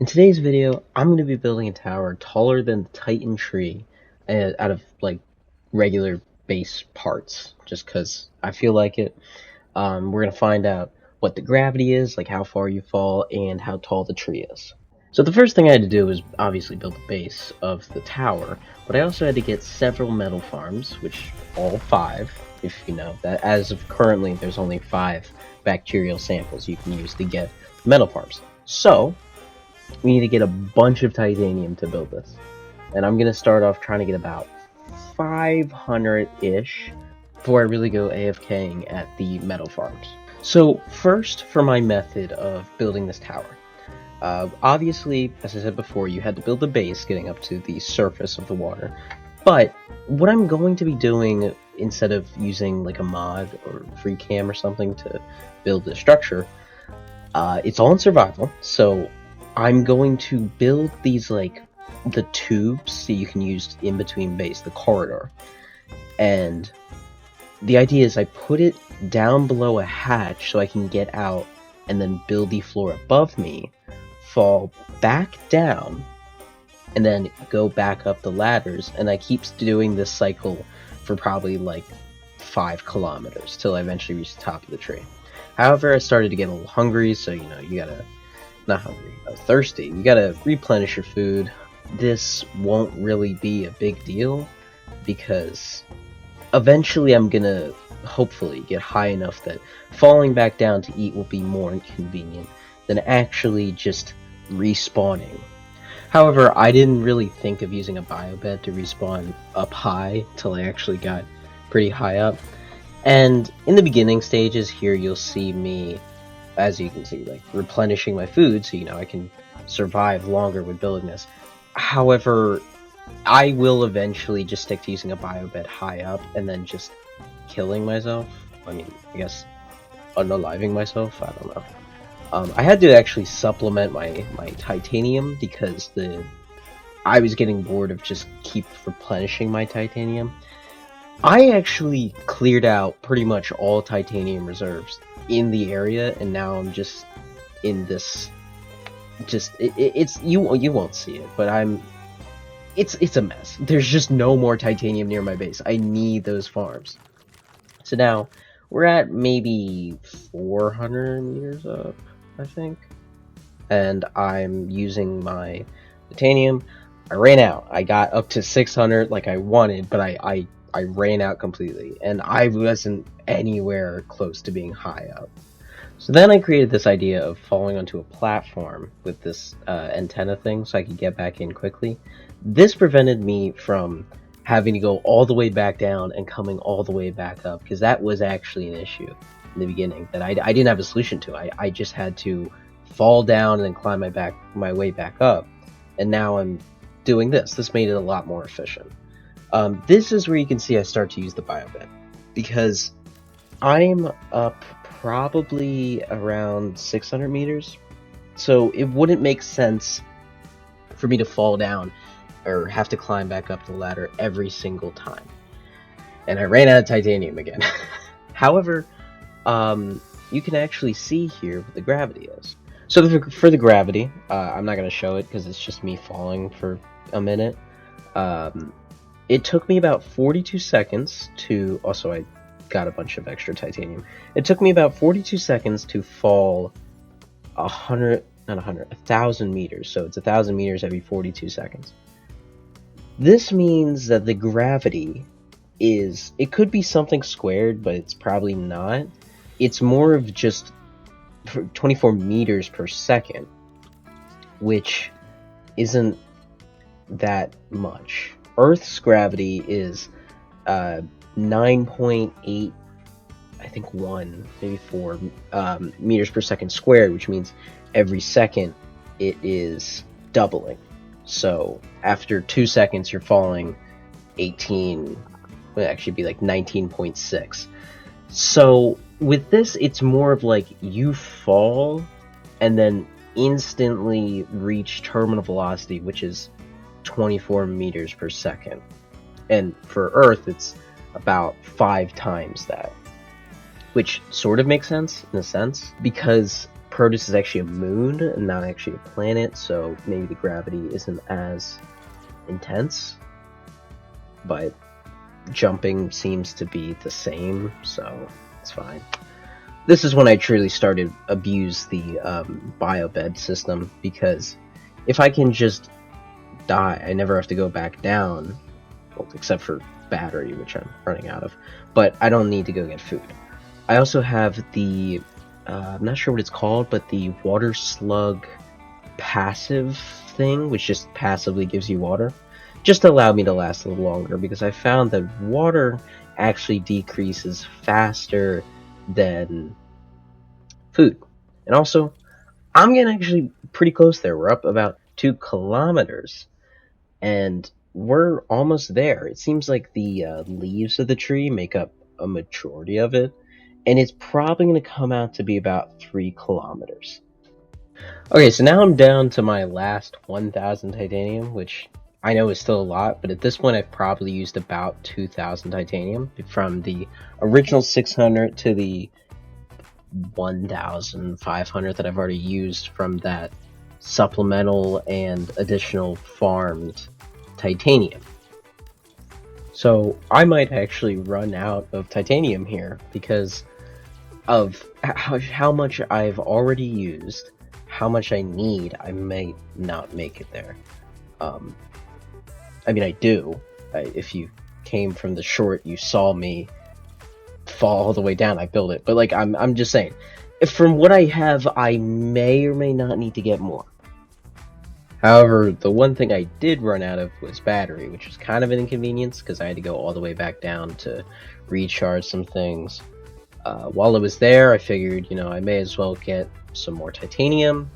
In today's video, I'm going to be building a tower taller than the Titan tree out of like regular base parts, just because I feel like it. We're going to find out what the gravity is, like how far you fall, and how tall the tree is. So the first thing I had to do was obviously build the base of the tower, but I also had to get several metal farms, which all 5, if you know, that as of currently there's only 5 bacterial samples you can use to get metal farms. So we need to get a bunch of titanium to build this. And I'm going to start off trying to get about 500-ish before I really go AFKing at the metal farms. So first, for my method of building this tower. Obviously, as I said before, you had to build the base getting up to the surface of the water. But what I'm going to be doing, instead of using like a mod or free cam or something to build the structure, it's all in survival, so I'm going to build these, like, the tubes that you can use in between base, the corridor. And the idea is I put it down below a hatch so I can get out and then build the floor above me, fall back down, and then go back up the ladders. And I keep doing this cycle for probably like 5 kilometers till I eventually reach the top of the tree. However, I started to get a little hungry, so you know, you gotta, not hungry, thirsty, you gotta replenish your food. This won't really be a big deal because eventually I'm gonna hopefully get high enough that falling back down to eat will be more inconvenient than actually just respawning. However, I didn't really think of using a biobed to respawn up high till I actually got pretty high up. And in the beginning stages here, you'll see me, as you can see, like replenishing my food so, you know, I can survive longer with building this. However, I will eventually just stick to using a biobed high up and then just killing myself. I mean, I guess unaliving myself, I don't know. I had to actually supplement my titanium because I was getting bored of just keep replenishing my titanium. I actually cleared out pretty much all titanium reserves in the area, and now I'm just in this. It's you won't see it, but it's a mess. There's just no more titanium near my base. I need those farms. So now we're at maybe 400 meters up, I think, and I'm using my titanium. I ran out. I got up to 600 like I wanted, but I ran out completely, and I wasn't anywhere close to being high up. So then I created this idea of falling onto a platform with this antenna thing so I could get back in quickly. This prevented me from having to go all the way back down and coming all the way back up, because that was actually an issue in the beginning that I didn't have a solution to. I just had to fall down and then climb my way back up, and now I'm doing this. This made it a lot more efficient. This is where you can see I start to use the biobed, because I'm up probably around 600 meters, so it wouldn't make sense for me to fall down or have to climb back up the ladder every single time. And I ran out of titanium again. However, you can actually see here what the gravity is. So for the gravity, I'm not going to show it because it's just me falling for a minute. It took me about 42 seconds to... Also, I got a bunch of extra titanium. It took me about 42 seconds to fall 1,000 meters. So it's 1,000 meters every 42 seconds. This means that the gravity is... It could be something squared, but it's probably not. It's more of just 24 meters per second, which isn't that much. Earth's gravity is 9.8, I think 1, maybe 4 meters per second squared, which means every second it is doubling. So after 2 seconds, you're falling 18, would actually be like 19.6. So with this, it's more of like you fall and then instantly reach terminal velocity, which is 24 meters per second. And for Earth, it's about 5 times that, which sort of makes sense in a sense, because Protus is actually a moon and not actually a planet, so maybe the gravity isn't as intense, but jumping seems to be the same, so it's fine. This is when I truly started abuse the biobed system, because if I can just die, I never have to go back down, well, except for battery, which I'm running out of, but I don't need to go get food. I also have the, I'm not sure what it's called, but the water slug passive thing, which just passively gives you water, just to allow me to last a little longer, because I found that water actually decreases faster than food. And also, I'm getting actually pretty close there. We're up about 2 kilometers, and we're almost there. It seems like the leaves of the tree make up a majority of it, and it's probably going to come out to be about 3 kilometers. Okay, so now I'm down to my last 1,000 titanium, which I know is still a lot, but at this point I've probably used about 2,000 titanium, from the original 600 to the 1,500 that I've already used from that supplemental and additional farmed titanium. So I might actually run out of titanium here because of how much I've already used. How much I need, I may not make it there. I mean, I do. If you came from the short, you saw me fall all the way down. I built it, but like, I'm just saying, from what I have, I may or may not need to get more. However, the one thing I did run out of was battery, which was kind of an inconvenience because I had to go all the way back down to recharge some things. While it was there, I figured, you know, I may as well get some more titanium,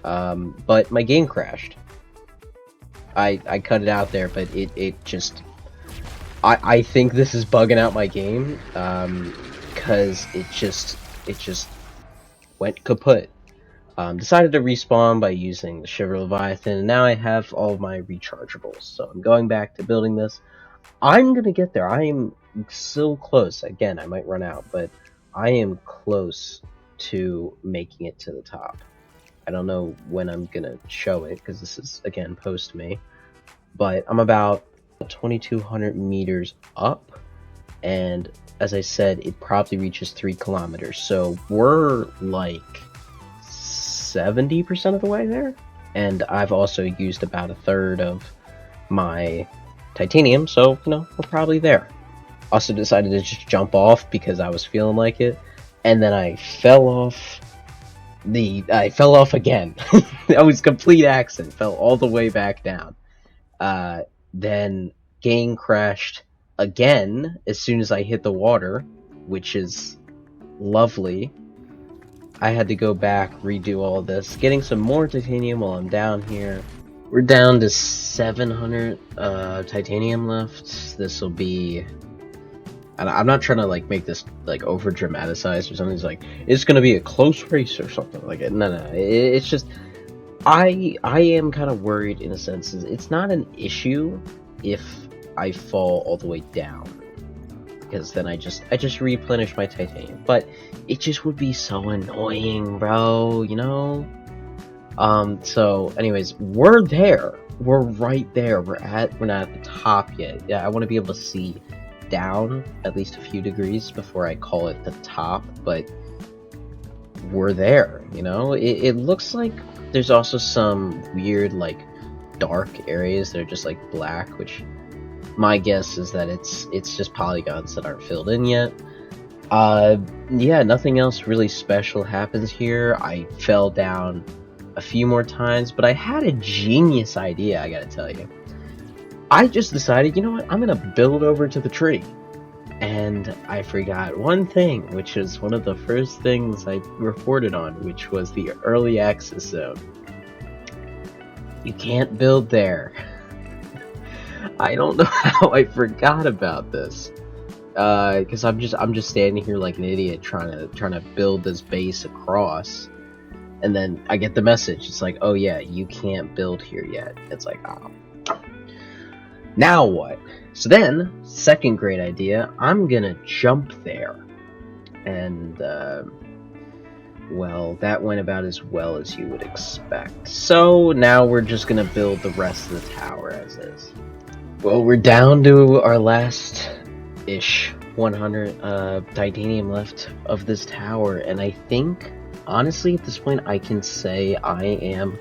but my game crashed. I cut it out there, but it just, I think this is bugging out my game, because it just went kaput. Decided to respawn by using the Shiver Leviathan, and now I have all of my rechargeables, so I'm going back to building this. I'm gonna get there. I am so close. Again, I might run out, but I am close to making it to the top. I don't know when I'm gonna show it, because this is, again, post me, but I'm about 2,200 meters up, and as I said, it probably reaches 3 kilometers, so we're like 70% of the way there, and I've also used about a third of my titanium, so, you know, we're probably there. Also decided to just jump off because I was feeling like it, and then I fell off again. That was complete accident, fell all the way back down. Then game crashed again as soon as I hit the water, which is lovely. I had to go back, redo all this, getting some more titanium while I'm down here. We're down to 700 titanium left. This will be, and I'm not trying to like make this like over dramatized or something. It's like it's gonna be a close race or something like it. No, it's just I am kind of worried in a sense. It's not an issue if I fall all the way down, because then I just replenish my titanium. But it just would be so annoying, bro. You know. So anyways, we're there. We're right there. We're not at the top yet. Yeah, I want to be able to see down at least a few degrees before I call it the top, but we're there, you know? It looks like there's also some weird, like, dark areas that are just, like, black, which my guess is that it's just polygons that aren't filled in yet. Yeah, nothing else really special happens here. I fell down a few more times, but I had a genius idea, I gotta tell you. I just decided, you know what, I'm gonna build over to the tree. And I forgot one thing, which is one of the first things I reported on, which was the early access zone. You can't build there. I don't know how I forgot about this. Because I'm just standing here like an idiot trying to build this base across. And then I get the message. It's like, oh yeah, you can't build here yet. It's like, oh. Now what? So then, second great idea, I'm gonna jump there. And Well, that went about as well as you would expect. So now we're just gonna build the rest of the tower as is. Well, we're down to our last-ish 100 titanium left of this tower, and I think, honestly, at this point, I can say I am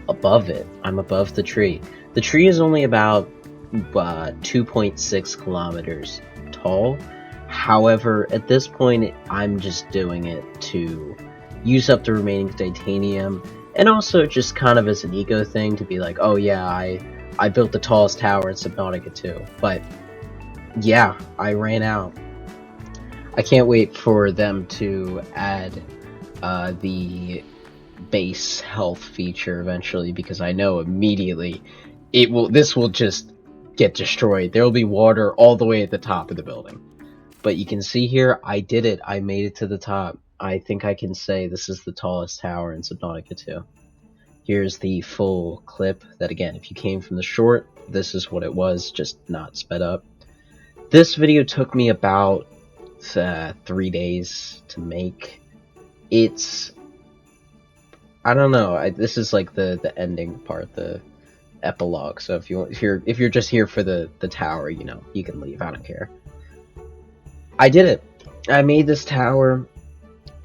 above it. I'm above the tree. The tree is only about 2.6 kilometers tall. However, at this point, I'm just doing it to use up the remaining titanium, and also just kind of as an ego thing to be like, oh yeah, I built the tallest tower in Subnautica too. But yeah, I ran out. I can't wait for them to add the base health feature eventually, because I know immediately this will just get destroyed. There will be water all the way at the top of the building. But you can see here, I did it. I made it to the top. I think I can say this is the tallest tower in Subnautica 2. Here's the full clip that, again, if you came from the short, this is what it was, just not sped up. This video took me about 3 days to make. It's... I don't know. This is like the ending part, the epilogue. So if you're just here for the tower, you know, you can leave. I don't care. I did it. I made this tower.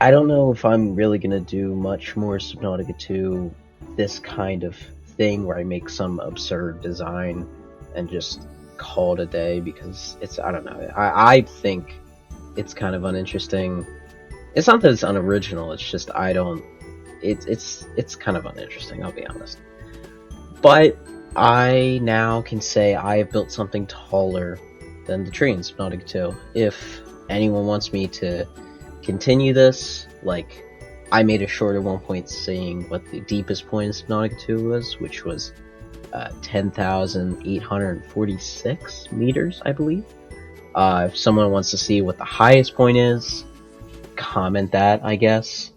I don't know if I'm really gonna do much more Subnautica 2, this kind of thing where I make some absurd design and just call it a day, because it's, I don't know, I think it's kind of uninteresting. It's not that it's unoriginal, it's just it's kind of uninteresting, I'll be honest. But I now can say I have built something taller than the tree in Subnautica 2. If anyone wants me to continue this, like, I made a shorter one point saying what the deepest point in Subnautica 2 was, which was 10,846 meters, I believe. If someone wants to see what the highest point is, comment that, I guess.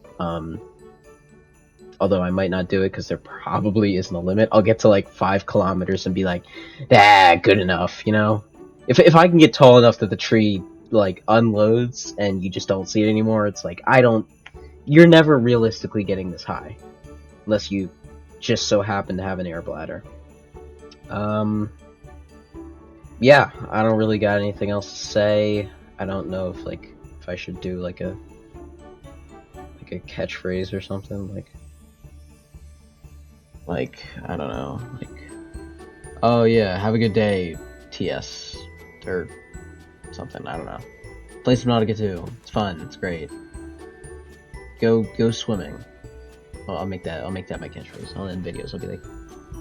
Although I might not do it because there probably isn't a limit. I'll get to like 5 kilometers and be like, good enough, you know? If I can get tall enough that the tree like unloads and you just don't see it anymore, it's like, you're never realistically getting this high. Unless you just so happen to have an air bladder. Yeah, I don't really got anything else to say. I don't know if I should do like a catchphrase or something, like I don't know, like, oh yeah, have a good day, TS, or something, I don't know. Play Subnautica 2, it's fun, it's great. Go swimming. Well, I'll make that my catchphrase. I'll end videos, I'll be like,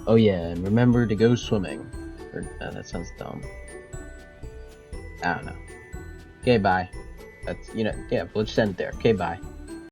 oh yeah, and remember to go swimming. Or, that sounds dumb. I don't know. Okay, bye. That's, you know, yeah, we'll just end it there. Okay, bye.